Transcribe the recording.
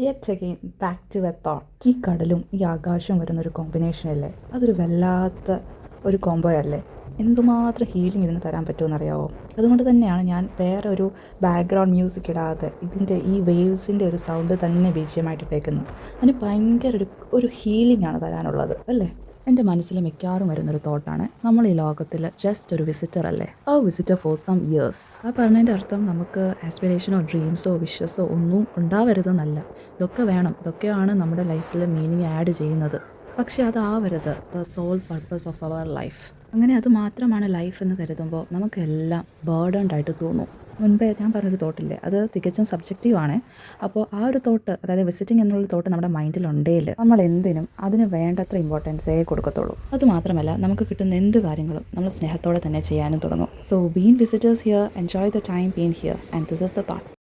Yet again back to a thought. ഈ കടലും ഈ ആകാശവും വരുന്നൊരു കോമ്പിനേഷൻ അല്ലേ, അതൊരു വല്ലാത്ത ഒരു കോംബോ അല്ലേ. എന്തുമാത്രം ഹീലിംഗ് ഇതിന് തരാൻ പറ്റുമെന്നറിയാവോ. അതുകൊണ്ട് തന്നെയാണ് ഞാൻ വേറെ ഒരു ബാക്ക്ഗ്രൗണ്ട് മ്യൂസിക് ഇടാതെ ഇതിൻ്റെ ഈ വേവ്സിൻ്റെ ഒരു സൗണ്ട് തന്നെ ബീജിയമായിട്ട് ഇട്ടേക്കുന്നത്. അതിന് ഭയങ്കര ഒരു ഹീലിംഗ് ആണ് തരാനുള്ളത് അല്ലേ. എൻ്റെ മനസ്സിൽ മിക്കവാറും വരുന്നൊരു തോട്ടാണ്, നമ്മൾ ഈ ലോകത്തിൽ ജസ്റ്റ് ഒരു വിസിറ്റർ അല്ലേ, ആ വിസിറ്റർ ഫോർ സം ഇയേഴ്സ്. ആ പറഞ്ഞതിൻ്റെ അർത്ഥം നമുക്ക് ആസ്പിറേഷനോ ഡ്രീംസോ വിഷസോ ഒന്നും ഉണ്ടാവരുതെന്നല്ല. ഇതൊക്കെ വേണം, ഇതൊക്കെയാണ് നമ്മുടെ ലൈഫിൽ മീനിങ് ആഡ് ചെയ്യുന്നത്. പക്ഷേ അതാവരുത് the sole purpose of our life. അങ്ങനെ അത് മാത്രമാണ് ലൈഫ് എന്ന് കരുതുമ്പോൾ നമുക്കെല്ലാം ബേർഡൻഡ് ആയിട്ട് തോന്നും. മുൻപേ ഞാൻ പറഞ്ഞൊരു തോട്ടില്ലേ, അത് തികച്ചും സബ്ജക്റ്റീവാണ്. അപ്പോൾ ആ ഒരു തോട്ട്, അതായത് വിസിറ്റിംഗ് എന്നുള്ള തോട്ട് നമ്മുടെ മൈൻഡിലുണ്ടെങ്കിൽ നമ്മൾ എന്തിനും അതിന് വേണ്ടത്ര ഇമ്പോർട്ടൻസേ കൊടുക്കത്തുള്ളൂ. അതുമാത്രമല്ല, നമുക്ക് കിട്ടുന്ന എന്ത് കാര്യങ്ങളും നമ്മൾ സ്നേഹത്തോടെ തന്നെ ചെയ്യാനും തുടങ്ങും. So been visitors here, enjoy the time been here, and this is the thought.